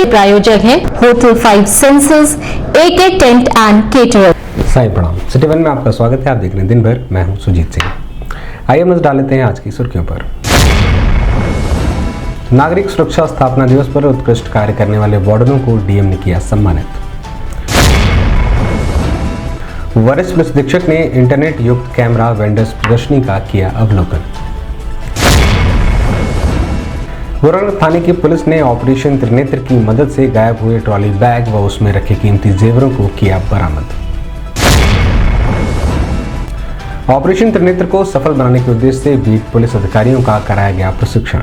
प्रायोजक हैं hotel 5 senses, AK tent and caterer. Sai Pranam. City one में आपका स्वागत है। आप देख रहे हैं दिन भर, मैं हूं सुजीत सिंह। आइए नजर डाल लेते हैं आज की सुर्खियों पर। नागरिक सुरक्षा स्थापना दिवस पर उत्कृष्ट कार्य करने वाले वार्डनों को डीएम ने किया सम्मानित। वरिष्ठ पुलिस अधीक्षक ने इंटरनेट युक्त कैमरा वेंडर्स प्रदर्शनी का किया अवलोकन। गोरखनाथ थाने की पुलिस ने ऑपरेशन त्रिनेत्र की मदद से गायब हुए ट्रॉली बैग व उसमें रखे कीमती जेवरों को किया बरामद। ऑपरेशन त्रिनेत्र को सफल बनाने के उद्देश्य से बीट पुलिस अधिकारियों का कराया गया प्रशिक्षण।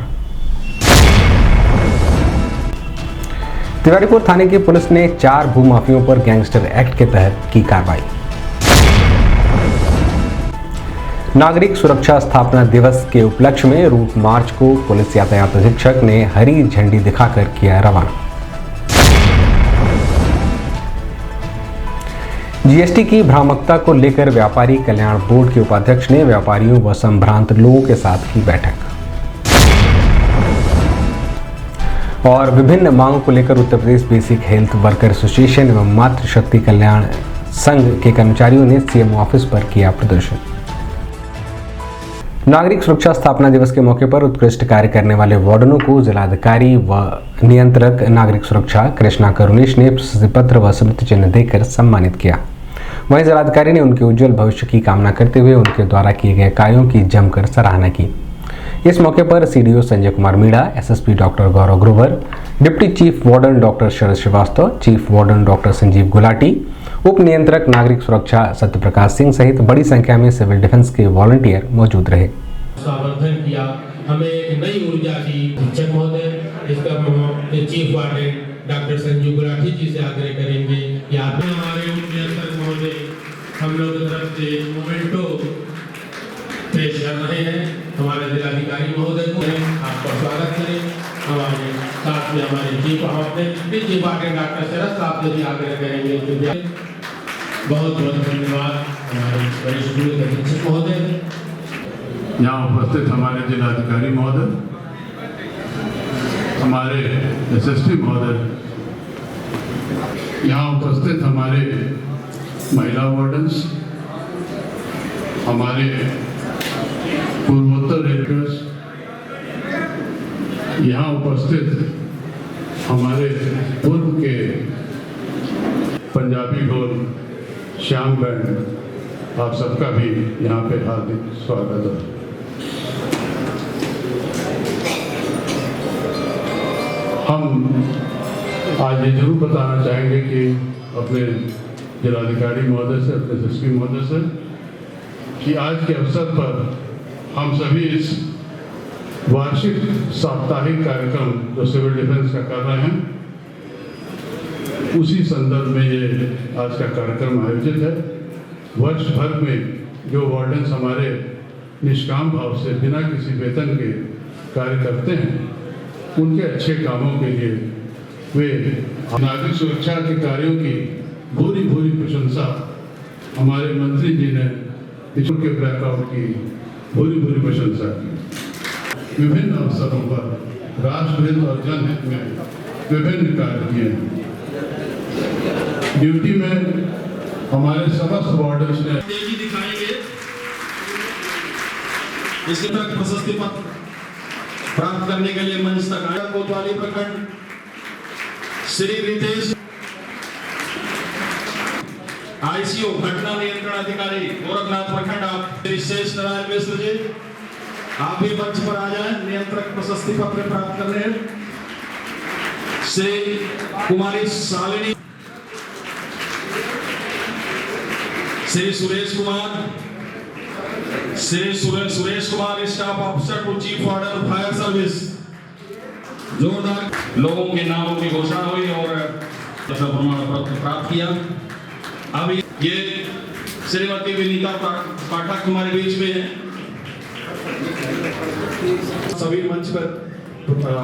तिवारीपुर थाने की पुलिस ने 4 भूमाफियों पर गैंगस्टर एक्ट के तहत की कार्रवाई। नागरिक सुरक्षा स्थापना दिवस के उपलक्ष्य में रूट मार्च को पुलिस यातायात अधीक्षक ने हरी झंडी दिखाकर किया रवाना। जीएसटी की भ्रामकता को लेकर व्यापारी कल्याण बोर्ड के उपाध्यक्ष ने व्यापारियों व संभ्रांत लोगों के साथ की बैठक। और विभिन्न मांगों को लेकर Uttar Pradesh basic health worker association एवं मातृशक्ति कल्याण संघ के कर्मचारियों ने सीएमओ ऑफिस पर किया प्रदर्शन। नागरिक सुरक्षा स्थापना दिवस के मौके पर उत्कृष्ट कार्य करने वाले वार्डनों को जिलाधिकारी व नियंत्रक नागरिक सुरक्षा कृष्णा करुणेश ने प्रशस्ति पत्र व स्मृति चिन्ह देकर सम्मानित किया। वहीं जिलाधिकारी ने उनके उज्जवल भविष्य की कामना करते हुए उनके द्वारा किए गए कार्यों की जमकर सराहना की। इस मौके पर CDO Sanjay Kumar Meena, SSP doctor Gaurav Grover, deputy chief warden doctor Sharad Srivastava, chief warden doctor Sanjeev Gulati, उप नियंत्रक नागरिक सुरक्षा सत्यप्रकाश सिंह सहित बड़ी संख्या में सिविल डिफेंस के वॉलंटियर मौजूद रहे। समर्थन किया, हमें एक नई ऊर्जा की शिक्षक महोदय, इसका chief warden doctor Sanjeev Gulati ji से आग्रह करेंगे कि आप हमारे उप नियंत्रक महोदय हम लोग की तरफ से मोमेंटो पेश कर रहे हैं। हमारे जिलाधिकारी महोदय को आपका स्वागत करें। हमारे साथ में हमारे चीफ वार्डन डॉक्टर शरद साहब से भी आग्रह करेंगे। बहुत बहुत धन्यवाद हमारे वरिष्ठ पुलिस अधीक्षक महोदय, यहाँ उपस्थित हमारे जिलाधिकारी महोदय, हमारे एसएसपी महोदय, यहाँ उपस्थित हमारे महिला वार्डन्स, हमारे पूर्वोत्तर रेडक्रॉस, यहाँ उपस्थित हमारे पूर्व के पंजाबी ढोल श्याम बैंड, आप सबका भी यहाँ पे हार्दिक स्वागत है। हम आज ये जरूर बताना चाहेंगे कि अपने जिलाधिकारी महोदय से, अपने एसएसपी महोदय से, कि आज के अवसर पर हम सभी इस वार्षिक साप्ताहिक कार्यक्रम जो सिविल डिफेंस का कर रहे हैं, उसी संदर्भ में ये आज का कार्यक्रम आयोजित है। वर्ष भर में जो वार्डन्स हमारे निष्काम भाव से बिना किसी वेतन के कार्य करते हैं, उनके अच्छे कामों के लिए वे नागरिक सुरक्षा के कार्यों की भूरी भूरी प्रशंसा हमारे मंत्री जी ने ईश्वर के ब्लैकआउट की भूरी भूरी प्रशंसा की। विभिन्न अवसरों पर राष्ट्रहित और जनहित में विभिन्न कार्य किए हैं। ड्यूटी में हमारे समस्त वार्डन्स ने तेजी दिखाएंगे। इसके तक प्रशस्ति पत्र प्राप्त करने के लिए मंच तक आया कोतवाली प्रखंड श्री रितेश, आईसीओ घटना नियंत्रण अधिकारी गोरखनाथ प्रखंड आप श्री शेष नारायण मिश्र जी, आप भी मंच पर आ जाएं। नियंत्रक प्रशस्ति पत्र प्राप्त कर रहे हैं Shri Kumari Shalini, Shri Suresh Kumar, Shri Suresh Kumar staff officer to chief warden fire service. जोरदार लोगों के नामों की घोषणा हुई और प्रमाण पत्र प्राप्त किया। अब ये श्रीमती विनीता पाठक हमारे बीच में है। सभी मंच पर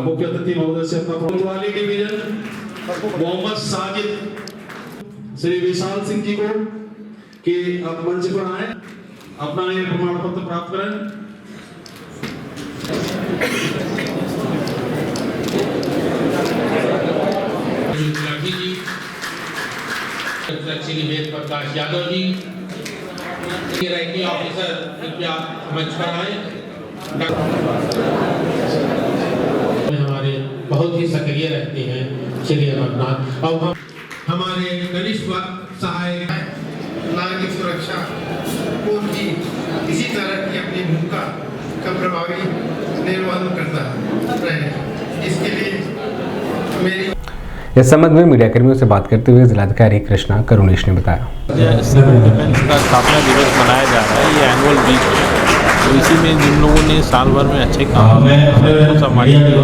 मुख्य अतिथि महोदय से अपना कोतवाली डिवीजन मोहम्मद साजिद, श्री विशाल सिंह जी को कि आप मंच पर आए, अपना ये प्रमाण पत्र प्राप्त करें। प्रकाश यादव जी, रैंकिंग ऑफिसर कृपया मंच पर आए। हमारे बहुत ही सक्रिय रहते हैं श्री अमरनाथ। अब हम हमारे कनिष्ठ सहायक नागरिक सुरक्षा को भी इसी तरह की अपनी भूमिका का प्रभावी निर्वहन करता रहे। इसके लिए मेरी इस संबंध में मीडिया कर्मियों से बात करते हुए जिलाधिकारी कृष्णा करुणेश ने बताया, सिविल डिफेंस का स्थापना दिवस मनाया जा रहा है। ये एनुअल वीक है, तो इसी में जिन लोगों ने साल भर में अच्छे काम किए उनको सम्मानित किया।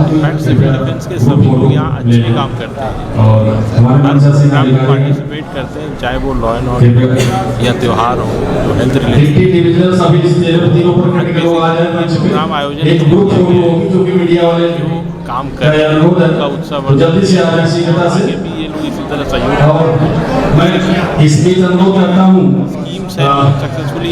इनफैक्ट सिविल डिफेंस के सभी लोग यहाँ अच्छे काम करते हैं और हर प्रोग्राम में पार्टिसिपेट करते हैं, चाहे वो लॉ एंड ऑर्डर या त्यौहार हो, जो हेल्थ रिलेटेड प्रोग्राम आयोजन जो काम कर रहे हैं उनका उत्साह आगे भी ये लोग इसी तरह सहयोग मैं इसलिए अनुरोध करता हूँ स्कीम से सक्सेसफुली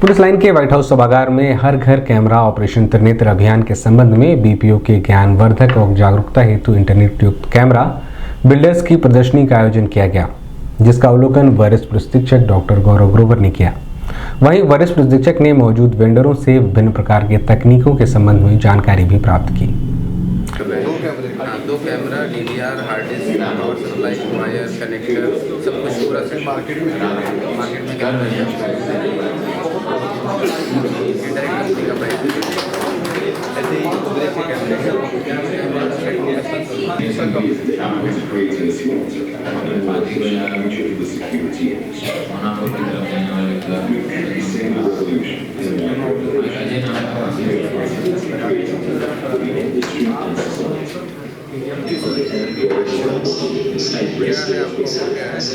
पुलिस लाइन के व्हाइट हाउस सभागार में हर घर कैमरा ऑपरेशन त्रिनेत्र अभियान के संबंध में बीपीओ के ज्ञानवर्धक और जागरूकता हेतु इंटरनेट युक्त कैमरा बिल्डर्स की प्रदर्शनी का आयोजन किया गया, जिसका अवलोकन वरिष्ठ प्रशिक्षक डॉक्टर गौरव ग्रोवर ने किया। वहीं वरिष्ठ प्रशिक्षक ने मौजूद वेंडरों से विभिन्न प्रकार के तकनीकों के संबंध में जानकारी भी प्राप्त की। दो camera, DVR, hard disk, power supply, wire, connector, सब कुछ पूरा से मार्केट में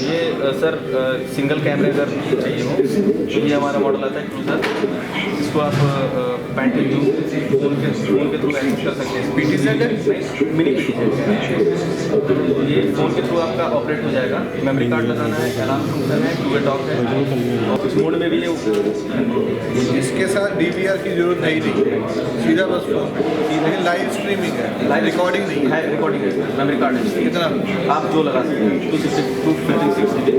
ये सर सिंगल कैमरे अगर चाहिए हो तो ये हमारा मॉडल आता है क्रूजर। इसको आप पैंट फोन के थ्रू एक्सेस कर सकते हैं। मिनी ये फ़ोन के थ्रू आपका ऑपरेट हो जाएगा। मेमोरी कार्ड लगाना है, अलार्म फंक्शन है, टू वे टॉक है और इस मोड में भी ये इसके साथ DVR की जरूरत नहीं, सीधा बस लेकिन लाइव स्ट्रीमिंग है, लाइव रिकॉर्डिंग नहीं है। रिकॉर्डिंग है, मेमोरी कार्ड है, कितना आप जो लगा सकते हैं 256 GB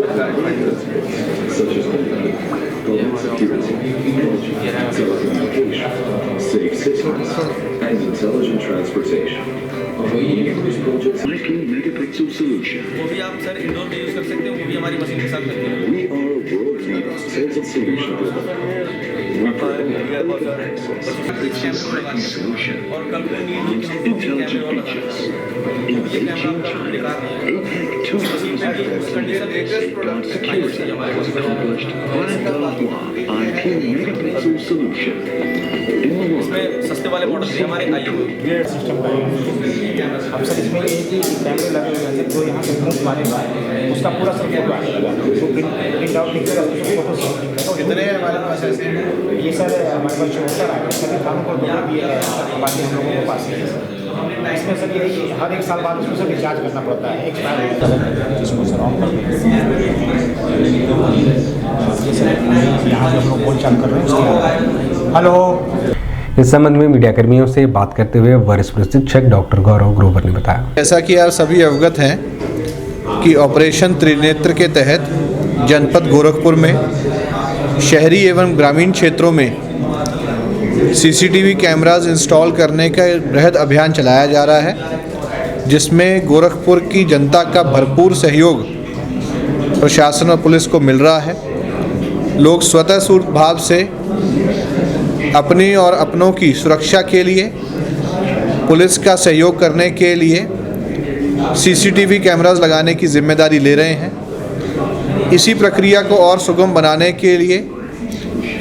वो भी आप सर इंडोर में यूज़ कर सकते हो, वो भी हमारी मशीन के साथ लगती है। और कल को नीड कि हम कैमरे वाला ये कैमरा इसमें सस्ते वाले मॉडल भी हमारे आए हुए सिस्टम का अब सर इसमें एक ही कैमरे लगे हुए हैं जो यहाँ से प्रिंट मारेगा उसका पूरा सब फोटो आएगा, तो प्रिंट आउट निकलेगा उसको फोटो कितने हैं हमारे पास ऐसे? ये सर हमारे पास 74 आएगा, सभी काम को भी है बाकी हम लोगों के पास है। इसमें सर ये हर एक साल बाद उसको सर रिचार्ज करना पड़ता है, एक्सपायर जिसको सर ऑन कर यहाँ से हम लोग बोल चाल कर रहे हैं। हेलो। इस संबंध में मीडिया कर्मियों से बात करते हुए वरिष्ठ प्रशिक्षक डॉक्टर गौरव ग्रोवर ने बताया, जैसा कि आप सभी अवगत हैं कि ऑपरेशन त्रिनेत्र के तहत जनपद गोरखपुर में शहरी एवं ग्रामीण क्षेत्रों में CCTV कैमराज इंस्टॉल करने का बृहद अभियान चलाया जा रहा है, जिसमें गोरखपुर की जनता का भरपूर सहयोग प्रशासन और पुलिस को मिल रहा है। लोग स्वतः स्फूर्त भाव से अपनी और अपनों की सुरक्षा के लिए पुलिस का सहयोग करने के लिए CCTV कैमराज लगाने की जिम्मेदारी ले रहे हैं। इसी प्रक्रिया को और सुगम बनाने के लिए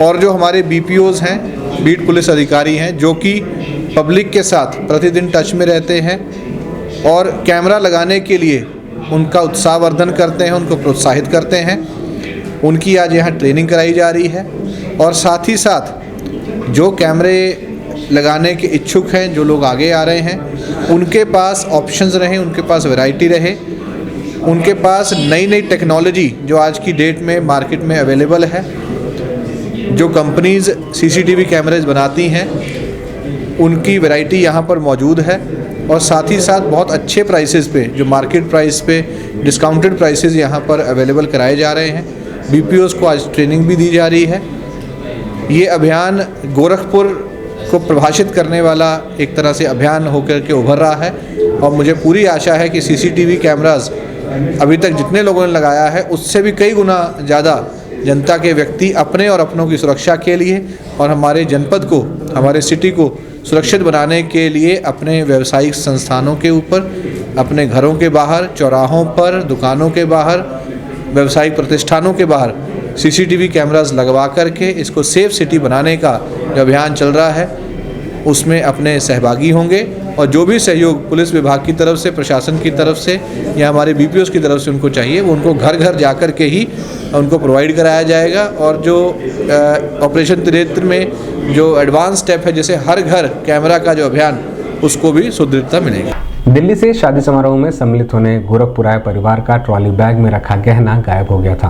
और जो हमारे BPOs हैं, बीट पुलिस अधिकारी हैं, जो कि पब्लिक के साथ प्रतिदिन टच में रहते हैं और कैमरा लगाने के लिए उनका उत्साहवर्धन करते हैं, उनको प्रोत्साहित करते हैं, उनकी आज यहाँ ट्रेनिंग कराई जा रही है। और साथ ही साथ जो कैमरे लगाने के इच्छुक हैं, जो लोग आगे आ रहे हैं, उनके पास ऑप्शंस रहें, उनके पास वैरायटी रहे, उनके पास नई नई टेक्नोलॉजी जो आज की डेट में मार्केट में अवेलेबल है, जो कंपनीज़ CCTV कैमरेज बनाती हैं, उनकी वैरायटी यहाँ पर मौजूद है। और साथ ही साथ बहुत अच्छे प्राइसेस पे, जो मार्केट प्राइस पे डिस्काउंटेड प्राइसेस यहाँ पर अवेलेबल कराए जा रहे हैं। BPOs को आज ट्रेनिंग भी दी जा रही है। ये अभियान गोरखपुर को प्रभाषित करने वाला एक तरह से अभियान होकर के उभर रहा है और मुझे पूरी आशा है कि CCTV कैमरास अभी तक जितने लोगों ने लगाया है उससे भी कई गुना ज़्यादा जनता के व्यक्ति अपने और अपनों की सुरक्षा के लिए और हमारे जनपद को, हमारे सिटी को सुरक्षित बनाने के लिए अपने व्यावसायिक संस्थानों के ऊपर, अपने घरों के बाहर, चौराहों पर, दुकानों के बाहर, व्यावसायिक प्रतिष्ठानों के बाहर CCTV कैमरास लगवा करके इसको सेफ सिटी बनाने का जो अभियान चल रहा है उसमें अपने सहभागी होंगे। और जो भी सहयोग पुलिस विभाग की तरफ से, प्रशासन की तरफ से या हमारे BPOs की तरफ से उनको चाहिए, वो उनको घर घर जा कर के ही उनको प्रोवाइड कराया जाएगा। और जो ऑपरेशन त्रिनेत्र में जो एडवांस स्टेप है, जैसे हर घर कैमरा का जो अभियान, उसको भी सुदृढ़ता मिलेगी। दिल्ली से शादी समारोह में सम्मिलित होने गोरखपुर आए परिवार का ट्रॉली बैग में रखा गहना गायब हो गया था।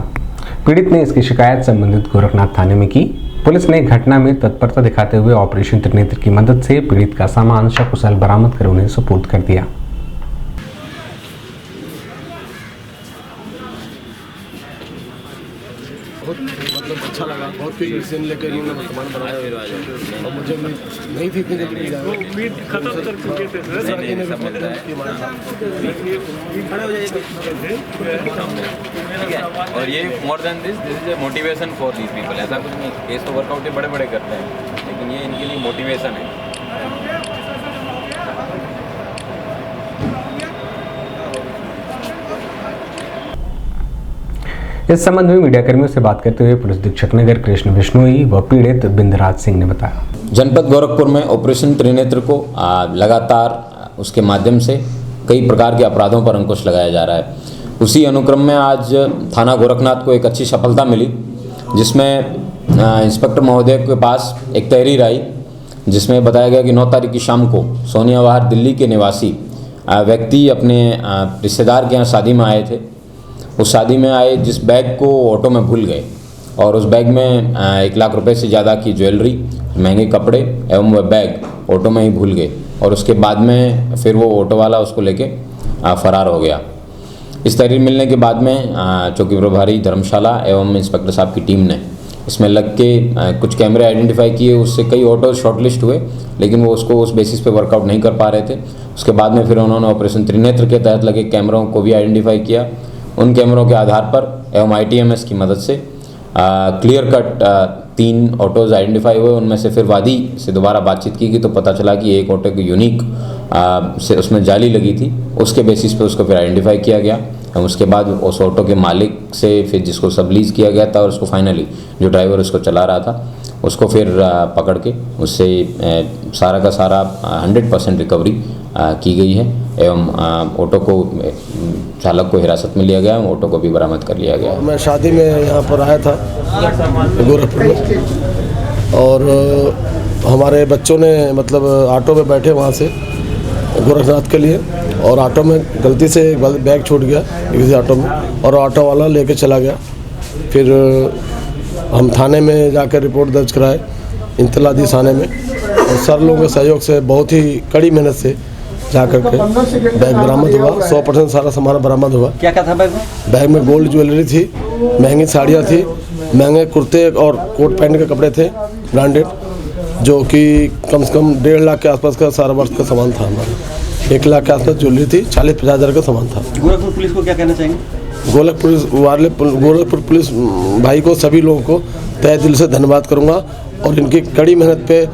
पीड़ित ने इसकी शिकायत संबंधित गोरखनाथ थाने में की। पुलिस ने घटना में तत्परता दिखाते हुए ऑपरेशन त्रिनेत्र की मदद से पीड़ित का सामान सकुशल बरामद कर उन्हें सुपुर्द कर दिया। मतलब अच्छा लगा, बहुत कुछ डिसीजन लेकर ही उन्होंने सामान बनाया और मुझे नहीं थी इतनी जल्दी उम्मीद खत्म कर चुके थे और ये more than this is a motivation for these people. ऐसा कुछ नहीं, केस तो वर्कआउट बड़े बड़े करते हैं, लेकिन ये इनके लिए मोटिवेशन है। इस संबंध में मीडियाकर्मियों से बात करते हुए पुलिस अधीक्षक नगर कृष्ण बिश्नोई व पीड़ित बिंदराज सिंह ने बताया, जनपद गोरखपुर में ऑपरेशन त्रिनेत्र को लगातार उसके माध्यम से कई प्रकार के अपराधों पर अंकुश लगाया जा रहा है। उसी अनुक्रम में आज थाना गोरखनाथ को एक अच्छी सफलता मिली, जिसमें इंस्पेक्टर महोदय के पास एक तहरीर आई जिसमें बताया गया कि 9 तारीख की शाम को सोनिया विहार दिल्ली के निवासी व्यक्ति अपने रिश्तेदार के यहाँ शादी में आए थे। उस शादी में आए जिस बैग को ऑटो में भूल गए और उस बैग में 1 लाख रुपए से ज़्यादा की ज्वेलरी, महंगे कपड़े एवं वह बैग ऑटो में ही भूल गए और उसके बाद में फिर वो ऑटो वाला उसको लेके फरार हो गया। इस तहरीर मिलने के बाद में चौकी प्रभारी धर्मशाला एवं इंस्पेक्टर साहब की टीम ने इसमें लग के कुछ कैमरे आइडेंटिफाई किए। उससे कई ऑटो शॉर्टलिस्ट हुए, लेकिन वो उसको उस बेसिस पे वर्कआउट नहीं कर पा रहे थे। उसके बाद में फिर उन्होंने ऑपरेशन त्रिनेत्र के तहत लगे कैमरों को भी आइडेंटिफाई किया। उन कैमरों के आधार पर एवं ITMS की मदद से क्लियर कट 3 ऑटोज़ आइडेंटिफाई हुए। उनमें से फिर वादी से दोबारा बातचीत की तो पता चला कि एक ऑटो की यूनिक से उसमें जाली लगी थी। उसके बेसिस पे उसको फिर आइडेंटिफाई किया गया और उसके बाद उस ऑटो के मालिक से फिर जिसको सबलीज किया गया था और उसको फाइनली जो ड्राइवर उसको चला रहा था उसको फिर पकड़ के उससे सारा का सारा 100% रिकवरी की गई है एवं ऑटो को चालक को हिरासत में लिया गया, ऑटो को भी बरामद कर लिया गया। मैं शादी में यहाँ पर आया था गोरखपुर में और हमारे बच्चों ने मतलब ऑटो में बैठे वहाँ से गोरखनाथ के लिए और ऑटो में गलती से बैग छूट गया किसी ऑटो में और ऑटो वाला लेके चला गया। फिर हम थाने में जाकर रिपोर्ट दर्ज कराए, इंतला दी थाने में और सर लोगों के सहयोग से बहुत ही कड़ी मेहनत से जा कर के बैग बरामद हुआ। 100% सारा सामान बरामद हुआ। क्या क्या था बैग में? बैग में गोल्ड ज्वेलरी थी, महंगी साड़ियाँ थी, महंगे कुर्ते और कोट पैंट के कपड़े थे ब्रांडेड, जो कि कम से कम 1.5 लाख के आसपास का सारा वर्ष का सामान था हमारा। 1 लाख के आसपास ज्वेलरी थी, 40-50 हज़ार का सामान था। गोरखपुर पुलिस को क्या कहना चाहेंगे? गोरखपुर पुलिस भाई को, सभी लोगों को तहे दिल से धन्यवाद करूंगा और इनकी कड़ी मेहनत पे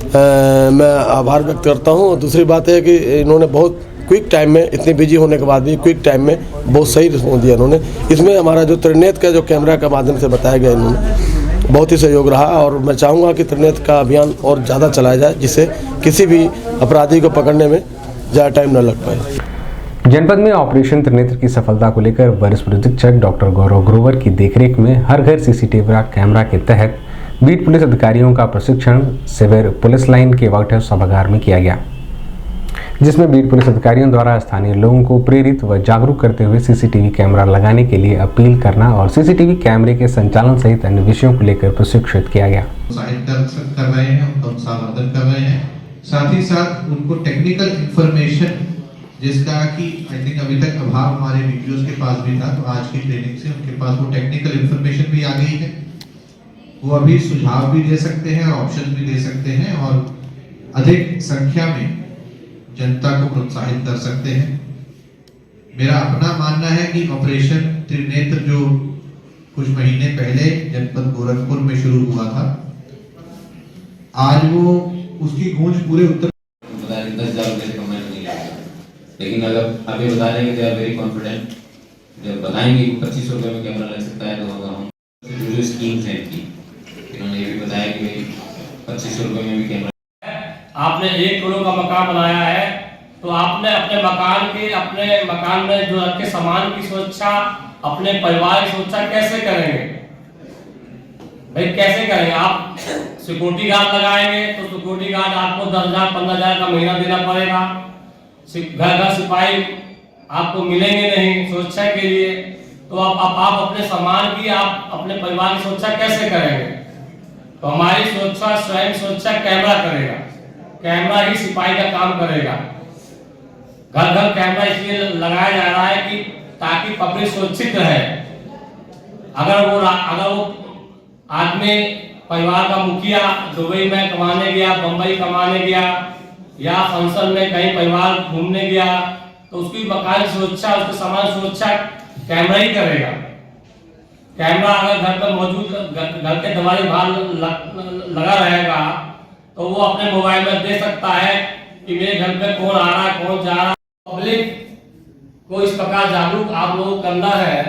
मैं आभार व्यक्त करता हूं। और दूसरी बात है कि इन्होंने बहुत क्विक टाइम में, इतने बिजी होने के बाद भी क्विक टाइम में बहुत सही रिस्पॉन्स दिया इन्होंने। इसमें हमारा जो त्रिनेत्र का जो कैमरा का माध्यम से बताया गया, इन्होंने बहुत ही सहयोग रहा और मैं चाहूँगा कि त्रिनेत्र का अभियान और ज़्यादा चलाया जाए, जिससे किसी भी अपराधी को पकड़ने में ज़्यादा टाइम न लग पाए। जनपद में ऑपरेशन त्रिनेत्र की सफलता को लेकर वरिष्ठ पुलिस अधीक्षक डॉक्टर गौरव ग्रोवर की देखरेख में हर घर CCTV कैमरा के तहत बीट पुलिस अधिकारियों का प्रशिक्षण शिविर पुलिस लाइन के वर्क हाउस सभागार में किया गया, जिसमें बीट पुलिस अधिकारियों द्वारा स्थानीय लोगों को प्रेरित व जागरूक करते हुए CCTV कैमरा लगाने के लिए अपील करना और CCTV कैमरे के संचालन सहित अन्य विषयों को लेकर प्रशिक्षित किया गया। कर रहे हैं, संवर्धन कर रहे हैं, साथ ही साथ उनको टेक्निकल इंफॉर्मेशन, जिसका कि आई थिंक अभी तक अभाव हमारे वीडियोस के पास भी था, तो आज की ट्रेनिंग से उनके पास वो टेक्निकल इंफॉर्मेशन भी आ गई है। वो अभी सुझाव भी दे सकते हैं और ऑप्शन भी दे सकते हैं और अधिक संख्या में जनता को प्रोत्साहित कर सकते हैं। मेरा अपना मानना है कि ऑपरेशन त्रिनेत्र जो कुछ महीने पहले जनपद गोरखपुर में शुरू हुआ था, आज वो उसकी गूंज पूरे उत्तर 10,000 रुपये से कमाने नहीं लगेगा। लेकिन अगर आप ये बता रहे हैं कि दे आर वेरी कॉन्फिडेंट, जब बताएंगे कि 25 रुपये में कैमरा लग सकता है, तो अगर हम जो स्कीम्स हैं इनकी, इन्होंने ये भी बताया कि भाई 25 रुपये में भी कैमरा। आपने 1 करोड़ का मकान बनाया है, तो आपने अपने मकान में जो रखे सामान की सुरक्षा, अपने परिवार की सुरक्षा कैसे करेंगे भाई? कैसे करेंगे? आप सिक्योरिटी गार्ड लगाएंगे तो सिक्योरिटी गार्ड आपको 10,000 15,000 का महीना देना पड़ेगा। घर घर सिपाही आपको मिलेंगे नहीं सुरक्षा के लिए, तो आप अपने सामान की, आप अपने परिवार की सुरक्षा कैसे करेंगे? तो हमारी सुरक्षा, स्वयं सुरक्षा कैमरा करेगा। कैमरा ही सिपाही का काम करेगा। घर घर कैमरा इसलिए लगाया जा रहा है कि ताकि पब्लिक सुरक्षित रहे। अगर वो आदमी, परिवार का मुखिया दुबई में कमाने गया, बंबई कमाने गया या फंक्शन में कहीं परिवार घूमने गया, तो उसकी मकान सुरक्षा, उसके सामान सुरक्षा कैमरा ही करेगा। कैमरा अगर घर पर मौजूद, घर के दरवाजे बाहर लगा रहेगा, तो वो अपने मोबाइल में देख सकता है कि मेरे घर पे कौन आ रहा है, कौन जा रहा है। पब्लिक को इस प्रकार जागरूक आप लोगों को करना है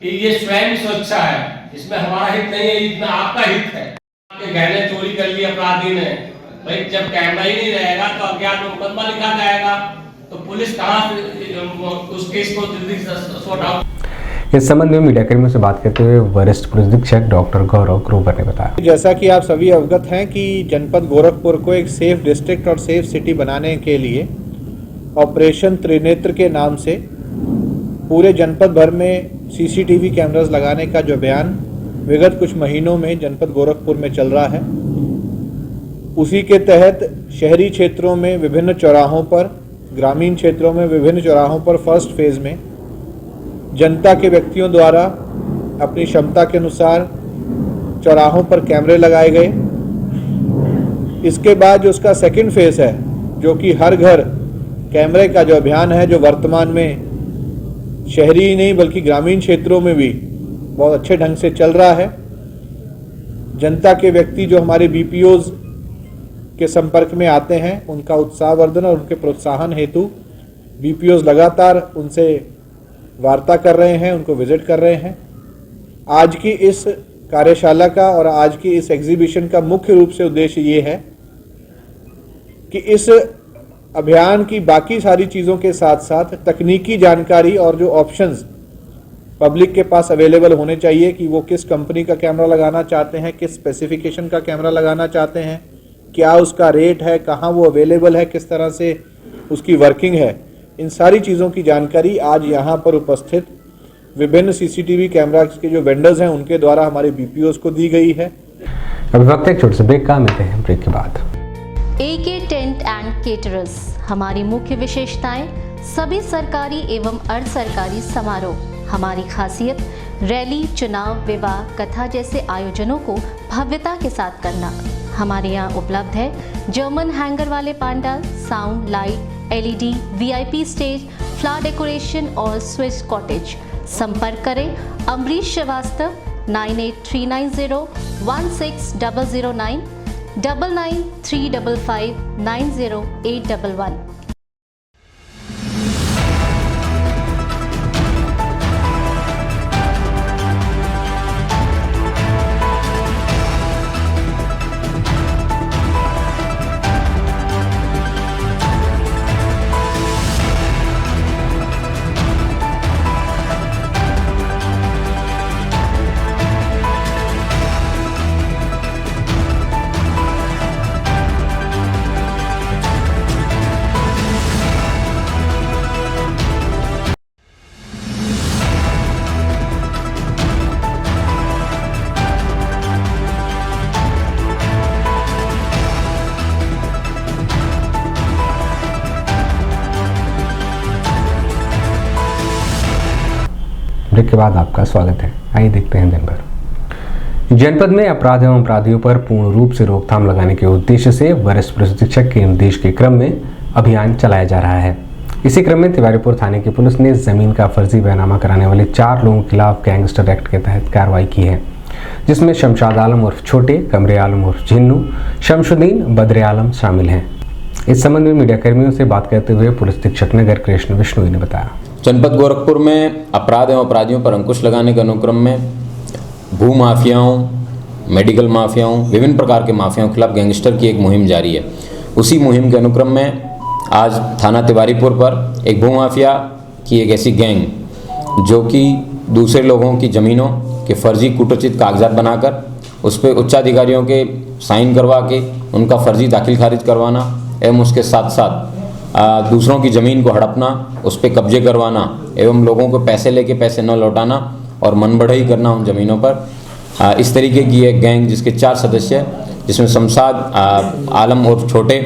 कि ये स्वयं सुरक्षा है, इसमें हमारा हित नहीं है, इसमें आपका हित है। आपके गहने चोरी कर लिए अपराधी ने, भाई जब कैमरा ही नहीं रहेगा तो अज्ञात में मुकदमा लिखा जाएगा, तो पुलिस कहाँ से उस केस को जल्दी सॉर्ट आउट। इस संबंध में मीडिया कर्मियों से बात करते हुए वरिष्ठ पुलिस अधीक्षक डॉक्टर गौरव ग्रोवर ने बताया, जैसा कि आप सभी अवगत हैं कि जनपद गोरखपुर को एक सेफ डिस्ट्रिक्ट और सेफ सिटी बनाने के लिए ऑपरेशन त्रिनेत्र के नाम से पूरे जनपद भर में सीसीटीवी कैमरास लगाने का जो अभियान विगत कुछ महीनों में जनपद गोरखपुर में चल रहा है, उसी के तहत शहरी क्षेत्रों में विभिन्न चौराहों पर, ग्रामीण क्षेत्रों में विभिन्न चौराहों पर फर्स्ट फेज में जनता के व्यक्तियों द्वारा अपनी क्षमता के अनुसार चौराहों पर कैमरे लगाए गए। इसके बाद जो उसका सेकंड फेज है, जो कि हर घर कैमरे का जो अभियान है, जो वर्तमान में शहरी ही नहीं बल्कि ग्रामीण क्षेत्रों में भी बहुत अच्छे ढंग से चल रहा है। जनता के व्यक्ति जो हमारे बीपीओज के संपर्क में आते हैं, उनका उत्साहवर्धन और उनके प्रोत्साहन हेतु बीपीओज लगातार उनसे वार्ता कर रहे हैं, उनको विजिट कर रहे हैं। आज की इस कार्यशाला का और आज की इस एग्जीबिशन का मुख्य रूप से उद्देश्य ये है कि इस अभियान की बाकी सारी चीज़ों के साथ साथ तकनीकी जानकारी और जो ऑप्शंस पब्लिक के पास अवेलेबल होने चाहिए कि वो किस कंपनी का कैमरा लगाना चाहते हैं, किस स्पेसिफिकेशन का कैमरा लगाना चाहते हैं, क्या उसका रेट है, कहाँ वो अवेलेबल है, किस तरह से उसकी वर्किंग है, इन सारी चीज़ों की जानकारी आज यहाँ पर उपस्थित विभिन्न सीसीटीवी कैमरा के जो वेंडर्स हैं उनके द्वारा हमारे बीपीओज को दी गई है। अभी वक्त एक छोटे से ब्रेक का, मिलते हैं ब्रेक के बाद। AK टेंट एंड केटरर्स, हमारी मुख्य विशेषताएं सभी सरकारी एवं अर्ध सरकारी समारोह। हमारी खासियत रैली, चुनाव, विवाह, कथा जैसे आयोजनों को भव्यता के साथ करना। हमारे यहाँ उपलब्ध है जर्मन हैंगर वाले pandal, sound, light, LED, VIP stage, flower decoration और स्विस कॉटेज। संपर्क करें अमरीश श्रीवास्तव 9839016009 9935590811। ब्रेक के बाद आपका स्वागत है। आइए देखते हैं दिन भर। जनपद में अपराध एवं अपराधियों पर पूर्ण रूप से रोकथाम लगाने के उद्देश्य से वरिष्ठ पुलिस अधीक्षक के निर्देश के क्रम में अभियान चलाया जा रहा है। इसी क्रम में तिवारीपुर थाने की पुलिस ने जमीन का फर्जी बयानामा कराने वाले 4 लोगों के खिलाफ गैंगस्टर एक्ट के तहत कार्रवाई की है, जिसमें शमशाद आलम उर्फ छोटे, कमरे आलम उर्फ झिन्नू, शमशुद्दीन, बद्रे आलम शामिल हैं। इस संबंध में मीडिया कर्मियों से बात करते हुए पुलिस अधीक्षक नगर कृष्ण विष्णु ने बताया, जनपद गोरखपुर में अपराध एवं अपराधियों पर अंकुश लगाने के अनुक्रम में भू माफियाओं, मेडिकल माफियाओं, विभिन्न प्रकार के माफियाओं के खिलाफ गैंगस्टर की एक मुहिम जारी है। उसी मुहिम के अनुक्रम में आज थाना तिवारीपुर पर एक भू माफिया की एक ऐसी गैंग जो कि दूसरे लोगों की ज़मीनों के फर्जी कूटोचित कागजात बनाकर उस पर उच्चाधिकारियों के साइन करवा के उनका फर्जी दाखिल खारिज करवाना एवं उसके साथ साथ दूसरों की ज़मीन को हड़पना, उस पर कब्जे करवाना एवं लोगों को पैसे लेके पैसे न लौटाना और मनबढ़ई करना उन ज़मीनों पर। इस तरीके की एक गैंग जिसके 4 सदस्य, जिसमें शमशाद आलम और छोटे,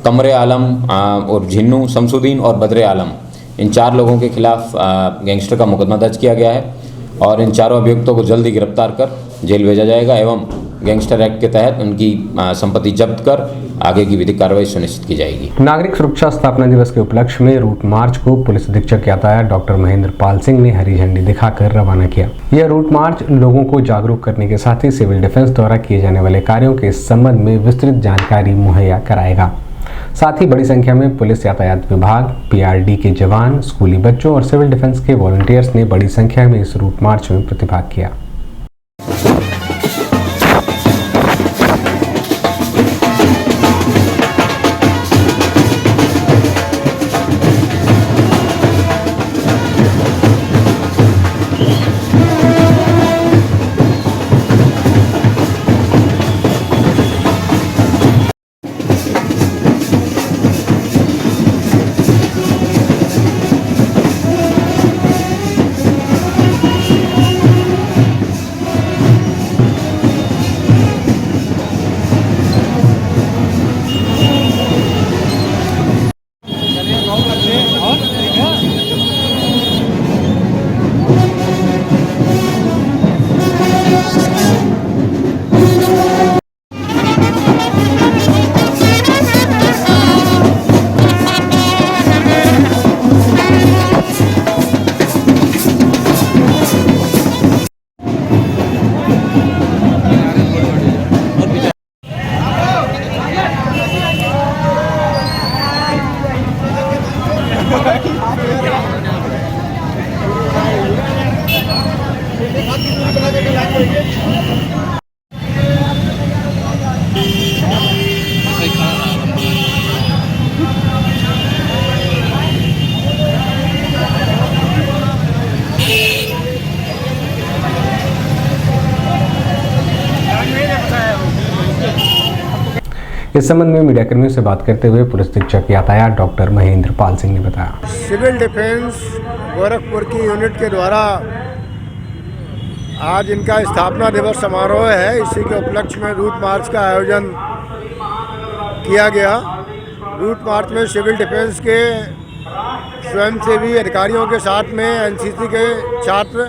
कमरे आलम और झिन्नू, शमशुद्दीन और बद्रे आलम, इन 4 लोगों के खिलाफ गैंगस्टर का मुकदमा दर्ज किया गया है और इन चारों अभियुक्तों को जल्द ही गिरफ्तार कर जेल भेजा जाएगा एवं गैंगस्टर एक्ट के तहत उनकी संपत्ति जब्त कर आगे की विधिक कार्रवाई सुनिश्चित की जाएगी। नागरिक सुरक्षा स्थापना दिवस के उपलक्ष्य में रूट मार्च को पुलिस अधीक्षक यातायात डॉक्टर महेंद्र पाल सिंह ने हरी झंडी दिखाकर रवाना किया। यह रूट मार्च लोगों को जागरूक करने के साथ ही सिविल डिफेंस द्वारा किए जाने वाले कार्यों के संबंध में विस्तृत जानकारी मुहैया कराएगा। साथ ही बड़ी संख्या में पुलिस, यातायात विभाग, पीआरडी के जवान, स्कूली बच्चों और सिविल डिफेंस के वॉलंटियर्स ने बड़ी संख्या में इस रूट मार्च में प्रतिभाग किया। इस संबंध में मीडिया कर्मियों से बात करते हुए पुलिस अधीक्षक यातायात डॉक्टर महेंद्र पाल सिंह ने बताया, सिविल डिफेंस गोरखपुर की यूनिट के द्वारा आज इनका स्थापना दिवस समारोह है। इसी के उपलक्ष्य में रूट मार्च का आयोजन किया गया। रूट मार्च में सिविल डिफेंस के स्वयंसेवी अधिकारियों के साथ में एनसीसी के छात्र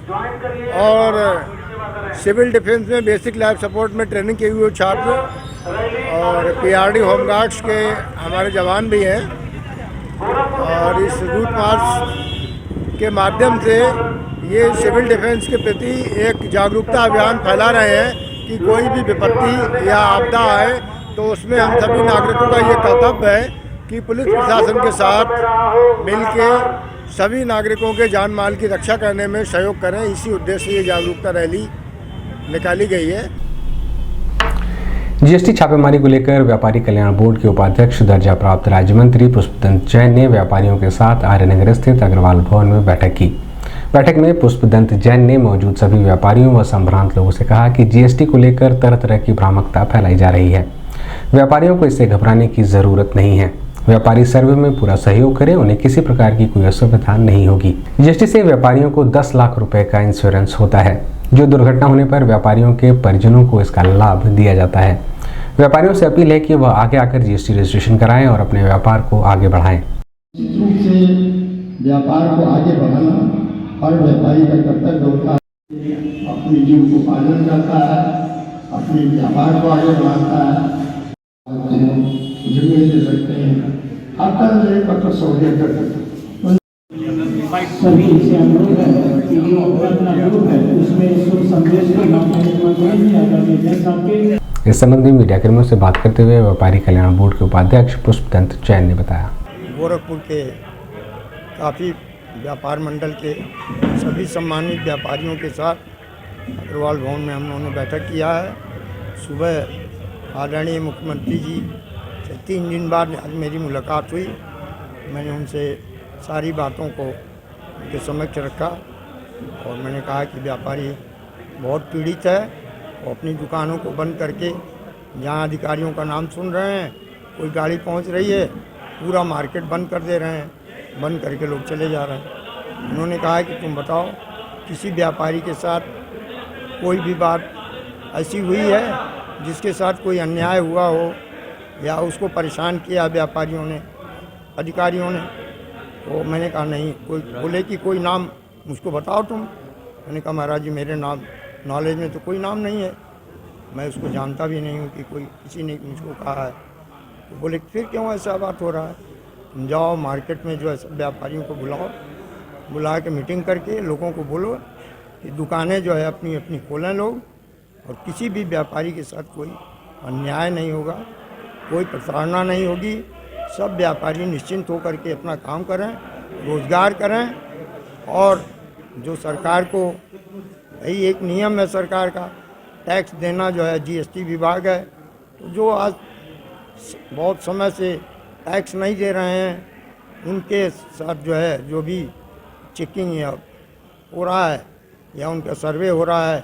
और सिविल डिफेंस में बेसिक लाइफ सपोर्ट में ट्रेनिंग किए हुए छात्र और पीआरडी होमगार्ड्स के हमारे जवान भी हैं और इस रूट मार्च के माध्यम से ये सिविल डिफेंस के प्रति एक जागरूकता अभियान फैला रहे हैं कि कोई भी विपत्ति या आपदा आए तो उसमें हम सभी नागरिकों का ये कर्तव्य है कि पुलिस प्रशासन के साथ मिलके सभी नागरिकों के जान माल की रक्षा करने में सहयोग करें। इसी उद्देश्य से ये जागरूकता रैली निकाली गई है। जीएसटी छापेमारी को लेकर व्यापारी कल्याण बोर्ड के उपाध्यक्ष दर्जा प्राप्त राज्य मंत्री पुष्पदंत जैन ने व्यापारियों के साथ आर्यनगर स्थित अग्रवाल भवन में बैठक की। बैठक में पुष्पदंत जैन ने मौजूद सभी व्यापारियों व संभ्रांत लोगों से कहा कि जीएसटी को लेकर तरह तरह की भ्रामकता फैलाई जा रही है। व्यापारियों को इससे घबराने की जरूरत नहीं है। व्यापारी सर्वे में पूरा सहयोग करें, उन्हें किसी प्रकार की कोई असुविधा नहीं होगी। जीएसटी से व्यापारियों को 10 लाख रुपए का इंश्योरेंस होता है, जो दुर्घटना होने पर व्यापारियों के परिजनों को इसका लाभ दिया जाता है। व्यापारियों से अपील है कि वह आगे आकर जीएसटी रजिस्ट्रेशन कराएं और अपने व्यापार को आगे बढ़ाएं। निश्चित रूप से व्यापार को आगे बढ़ाना हर व्यापारी का कर्तव्य होता है अपनी जीविकोपार्जन करता है, अपने व्यापार को आगे बढ़ाता है, जमीन दे सकते हैं, हर तरह से पत्र सहूलियत कर सकते हैं। सभी से अनुरोध है कि जो अपना ग्रुप है उसमें शुभ संदेश के माध्यम इस संबंध में मीडिया कर्मियों से बात करते हुए व्यापारी कल्याण बोर्ड के उपाध्यक्ष पुष्पदंत जैन ने बताया। गोरखपुर के काफ़ी व्यापार मंडल के सभी सम्मानित व्यापारियों के साथ अग्रवाल भवन में हम लोगों ने बैठक किया है। सुबह आदरणीय मुख्यमंत्री जी से 3 दिन बाद आज मेरी मुलाकात हुई। मैंने उनसे सारी बातों को उनके समक्ष रखा और मैंने कहा कि व्यापारी बहुत पीड़ित है और अपनी दुकानों को बंद करके जहाँ अधिकारियों का नाम सुन रहे हैं, कोई गाड़ी पहुँच रही है, पूरा मार्केट बंद कर दे रहे हैं, बंद करके लोग चले जा रहे हैं। उन्होंने कहा कि तुम बताओ किसी व्यापारी के साथ कोई भी बात ऐसी हुई है जिसके साथ कोई अन्याय हुआ हो या उसको परेशान किया व्यापारियों ने, अधिकारियों ने? तो मैंने कहा नहीं। कोई बोले कि कोई नाम मुझको बताओ तुम। मैंने कहा महाराज जी मेरे नाम नॉलेज में तो कोई नाम नहीं है, मैं उसको जानता भी नहीं हूँ कि कोई किसी ने मुझको कहा है। तो बोले फिर क्यों ऐसा बात हो रहा है? तुम जाओ मार्केट में जो है सब व्यापारियों को बुलाओ, बुला के मीटिंग करके लोगों को बोलो कि दुकानें जो है अपनी अपनी खोलें लोग, और किसी भी व्यापारी के साथ कोई अन्याय नहीं होगा, कोई प्रताड़ना नहीं होगी। सब व्यापारी निश्चिंत होकर के अपना काम करें, रोजगार करें। और जो सरकार को यही एक नियम है सरकार का, टैक्स देना जो है जीएसटी विभाग है, तो जो आज बहुत समय से टैक्स नहीं दे रहे हैं उनके साथ जो है जो भी चेकिंग या हो रहा है या उनका सर्वे हो रहा है,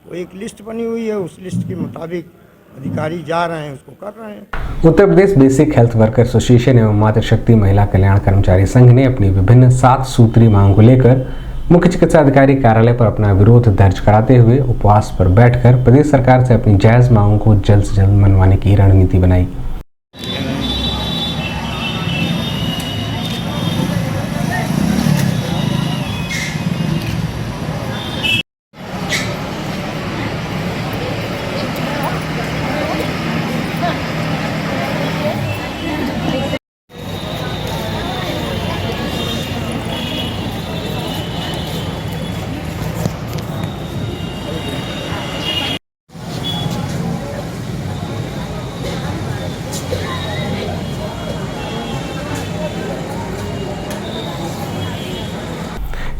तो एक लिस्ट बनी हुई है, उस लिस्ट के मुताबिक अधिकारी जा रहे हैं, उसको कर रहे हैं। Uttar Pradesh basic health worker association एवं मातृशक्ति महिला कल्याण कर्मचारी संघ ने अपनी विभिन्न 7 सूत्री मांगों को लेकर मुख्य चिकित्सा अधिकारी कार्यालय पर अपना विरोध दर्ज कराते हुए उपवास पर बैठकर प्रदेश सरकार से अपनी जायज मांगों को जल्द से जल्द मनवाने की रणनीति बनाई।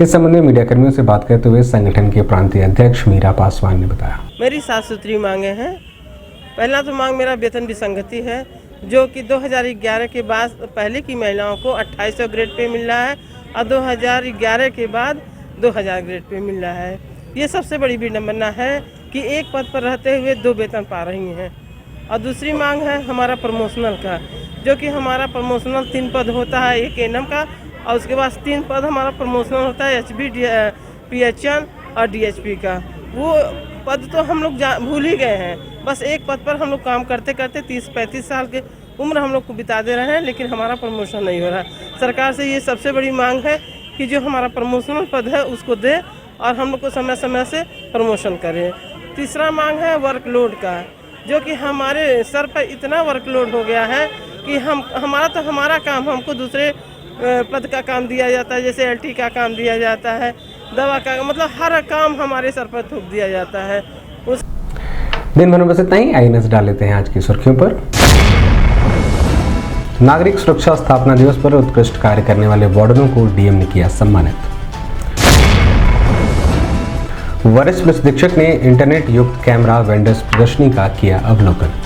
इस संबंध में मीडिया कर्मियों से बात करते हुए संगठन के प्रांतीय अध्यक्ष मीरा पासवान ने बताया। मेरी 7 सूत्री मांगे हैं। पहला तो मांग मेरा वेतन विसंगति है, जो कि 2011 के बाद पहले की महिलाओं को 2800 ग्रेड पे मिल रहा है और 2011 के बाद 2000 ग्रेड पे मिल रहा है। ये सबसे बड़ी विडंबना है कि एक पद पर रहते हुए 2 वेतन पा रही हैं। और दूसरी मांग है हमारा प्रमोशनल का, जो कि हमारा प्रमोशनल 3 पद होता है, एक एनएम का और उसके बाद 3 पद हमारा प्रमोशनल होता है एचबी, पीएचएन और डीएचपी का। वो पद तो हम लोग भूल ही गए हैं। बस एक पद पर हम लोग काम करते करते 30-35 साल के उम्र हम लोग को बिता दे रहे हैं, लेकिन हमारा प्रमोशन नहीं हो रहा है। सरकार से ये सबसे बड़ी मांग है कि जो हमारा प्रमोशनल पद है उसको दे और हम लोग को समय समय से प्रमोशन करें। तीसरा मांग है वर्कलोड का, जो कि हमारे सर पर इतना वर्कलोड हो गया है कि हमारा काम हमको दूसरे पद का काम दिया जाता है, जैसे एलटी का काम दिया जाता है, दवा का, मतलब हर काम हमारे सर पर थोप दिया जाता है। दिन भर में बस इतना ही। आइए नजर डाल लेते हैं आज की सुर्खियों पर। नागरिक सुरक्षा स्थापना दिवस पर उत्कृष्ट कार्य करने वाले वार्डनों को डीएम ने किया सम्मानित। वरिष्ठ पुलिस अधीक्षक ने इंटरनेट युक्त कैमरा वेंडर्स प्रदर्शनी का किया अवलोकन।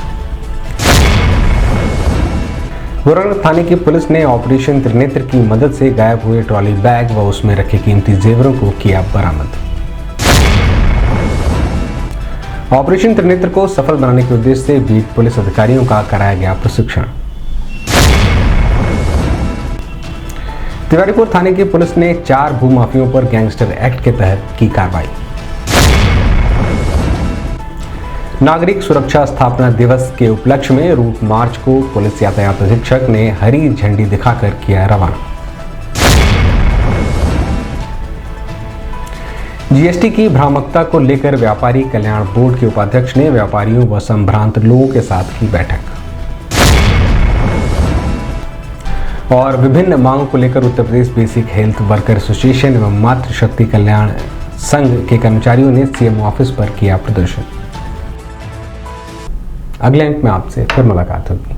गोरखनाथ थाने की पुलिस ने ऑपरेशन त्रिनेत्र की मदद से गायब हुए ट्रॉली बैग व उसमें रखे कीमती जेवरों को किया बरामद। ऑपरेशन त्रिनेत्र को सफल बनाने के उद्देश्य से बीट पुलिस अधिकारियों का कराया गया प्रशिक्षण। तिवारीपुर थाने की पुलिस ने 4 भूमाफियों पर गैंगस्टर एक्ट के तहत की कार्रवाई। नागरिक सुरक्षा स्थापना दिवस के उपलक्ष्य में रूट मार्च को पुलिस यातायात अधीक्षक ने हरी झंडी दिखाकर किया रवाना। जीएसटी की भ्रामकता को लेकर व्यापारी कल्याण बोर्ड के उपाध्यक्ष ने व्यापारियों व संभ्रांत लोगों के साथ की बैठक। और विभिन्न मांगों को लेकर Uttar Pradesh basic health worker association एवं मातृशक्ति कल्याण संघ के कर्मचारियों ने सीएम ऑफिस पर किया प्रदर्शन। अगले अंक में आपसे फिर मुलाकात होगी।